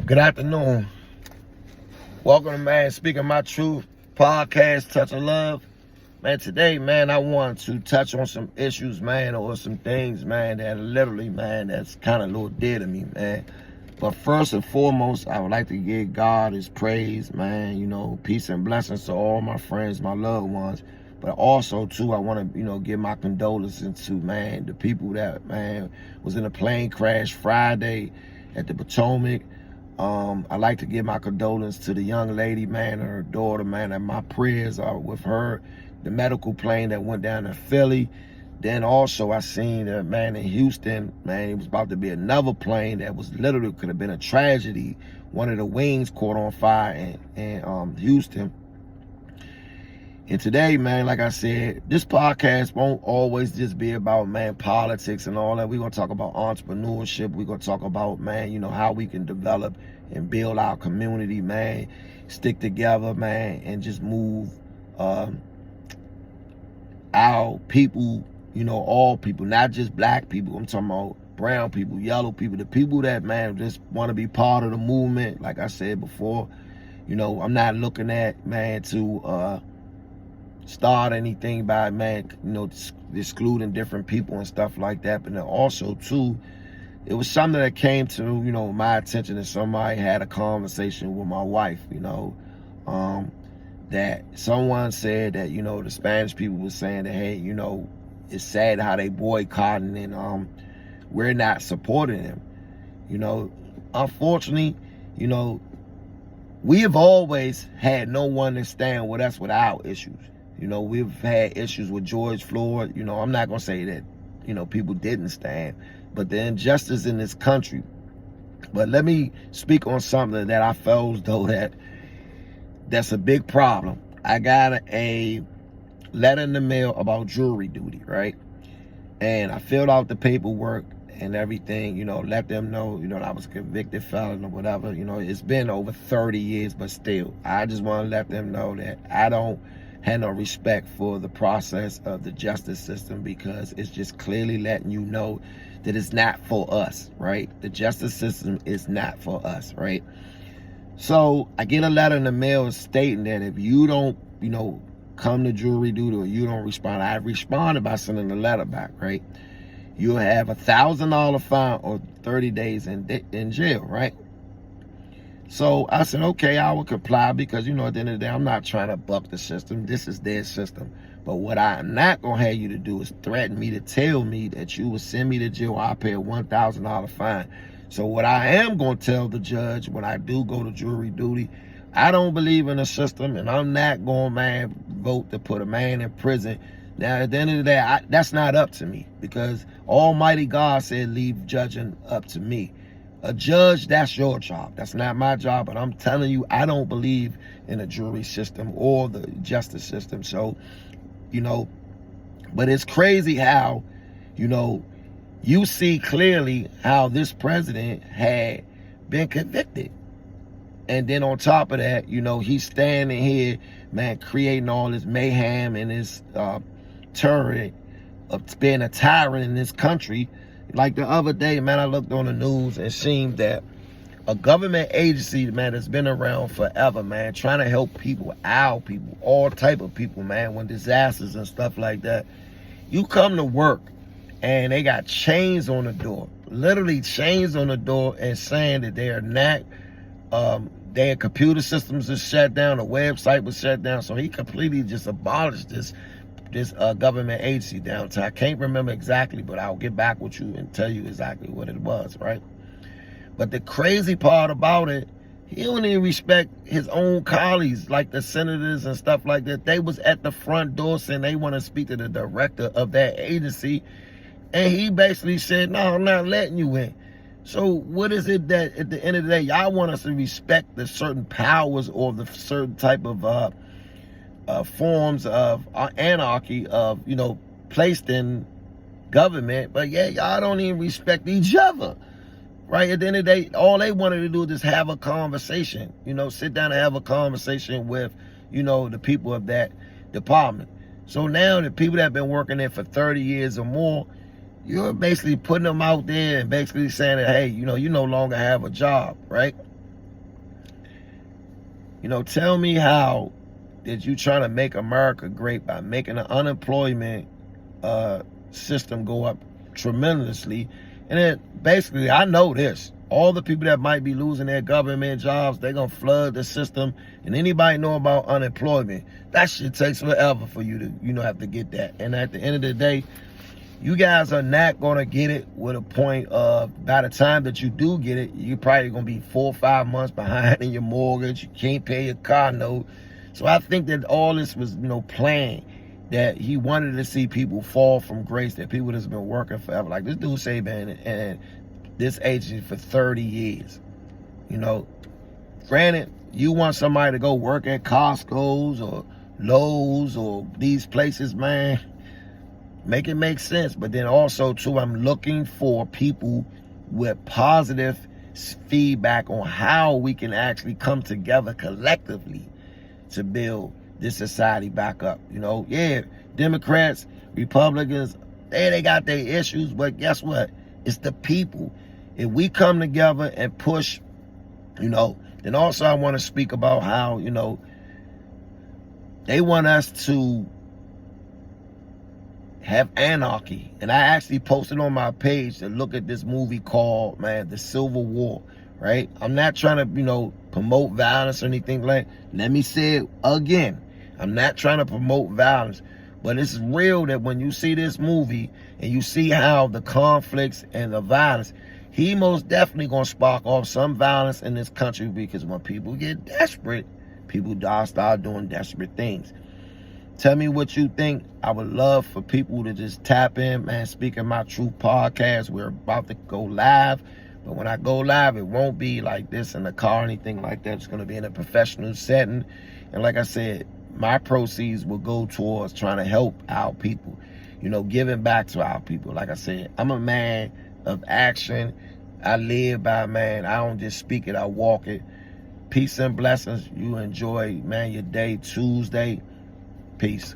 Good afternoon. Welcome to Man Speaking My Truth podcast, Touch of Love. Man, today, man, I want to touch on some issues, man, or some things, man, that literally, man, that's kind of a little dear to me, man. But first and foremost, I would like to give God his praise, man, peace and blessings to all my friends, my loved ones. But also, too, I want to, give my condolences to, man, the people that, man, was in a plane crash Friday at the Potomac. I'd like to give my condolences to the young lady, man, and her daughter, man, and my prayers are with her. The medical plane that went down to Philly. Then also I seen that, man, in Houston, man, it was about to be another plane that was literally could have been a tragedy. One of the wings caught on fire in Houston. And today, man, like I said, this podcast won't always just be about, man, politics and all that. We're going to talk about entrepreneurship. We're going to talk about, man, how we can develop and build our community, man, stick together, man, and just move our people, all people, not just black people. I'm talking about brown people, yellow people, the people that, man, just want to be part of the movement. Like I said before, I'm not looking at, man, to start anything by, man, excluding different people and stuff like that. But then also, too, it was something that came to, my attention, that somebody had a conversation with my wife, that someone said that, the Spanish people were saying that, hey, it's sad how they boycotting and we're not supporting them. Unfortunately, we have always had no one to stand with us with our issues. We've had issues with George Floyd. I'm not going to say that, people didn't stand, but the injustice in this country. But let me speak on something that I felt as though that's a big problem. I got a letter in the mail about jury duty, right? And I filled out the paperwork and everything, let them know, I was a convicted felon or whatever. It's been over 30 years, but still, I just want to let them know that I don't have no respect for the process of the justice system, because it's just clearly letting you know that it's not for us, right? The justice system is not for us, right? So I get a letter in the mail stating that if you don't, come to jury duty or you don't respond, I responded by sending a letter back, right? You'll have $1,000 fine or 30 days in jail, right? So I said, okay, I will comply, because, at the end of the day, I'm not trying to buck the system. This is their system. But what I'm not going to have you to do is threaten me to tell me that you will send me to jail or I'll pay a $1,000 fine. So what I am going to tell the judge when I do go to jury duty, I don't believe in a system, and I'm not going, man, vote to put a man in prison. Now, at the end of the day, that's not up to me, because Almighty God said leave judging up to me. A judge, that's your job. That's not my job. But I'm telling you, I don't believe in a jury system or the justice system. So, but it's crazy how, you see clearly how this president had been convicted. And then on top of that, he's standing here, man, creating all this mayhem and this terror of being a tyrant in this country. Like the other day, man, I looked on the news and seen that a government agency, man, that's been around forever, man, trying to help people, our people, all type of people, man, when disasters and stuff like that. You come to work and they got chains on the door, literally chains on the door, and saying that they are not, their computer systems are shut down, the website was shut down. So he completely just abolished this government agency downtown. I can't remember exactly, but I'll get back with you and tell you exactly what it was, right? But the crazy part about it, he don't even respect his own colleagues, like the senators and stuff like that. They was at the front door saying they want to speak to the director of that agency, and he basically said, no, I'm not letting you in. So what is it that at the end of the day, y'all want us to respect the certain powers or the certain type of forms of anarchy of, placed in government, but yeah, y'all don't even respect each other, right? At the end of the day, all they wanted to do is just have a conversation, sit down and have a conversation with, the people of that department. So now the people that have been working there for 30 years or more, you're basically putting them out there and basically saying that, hey, you no longer have a job, right? Tell me how did you try to make America great by making the unemployment system go up tremendously. And then basically, I know this. All the people that might be losing their government jobs, they're going to flood the system. And anybody know about unemployment, that shit takes forever for you to, have to get that. And at the end of the day, you guys are not going to get it with a point of, by the time that you do get it, you're probably going to be 4 or 5 months behind in your mortgage. You can't pay your car note. So I think that all this was, planned, that he wanted to see people fall from grace, that people that's been working forever. Like this dude say, man, and this agency for 30 years. Granted, you want somebody to go work at Costco's or Lowe's or these places, man, make it make sense. But then also, too, I'm looking for people with positive feedback on how we can actually come together collectively to build this society back up. Yeah, Democrats, Republicans, they got their issues, but guess what? It's the people. If we come together and push, then also I want to speak about how, they want us to have anarchy. And I actually posted on my page to look at this movie called, man, The Civil War, right? I'm not trying to, promote violence or anything like that. Let me say it again. I'm not trying to promote violence, but it's real that when you see this movie and you see how the conflicts and the violence, he most definitely gonna spark off some violence in this country, because when people get desperate, people start doing desperate things. Tell me what you think. I would love for people to just tap in, man. Speaking My Truth podcast, we're about to go live. But when I go live, it won't be like this in the car or anything like that. It's going to be in a professional setting. And like I said, my proceeds will go towards trying to help our people, giving back to our people. Like I said, I'm a man of action. I live by, man. I don't just speak it, I walk it. Peace and blessings. You enjoy, man, your day, Tuesday. Peace.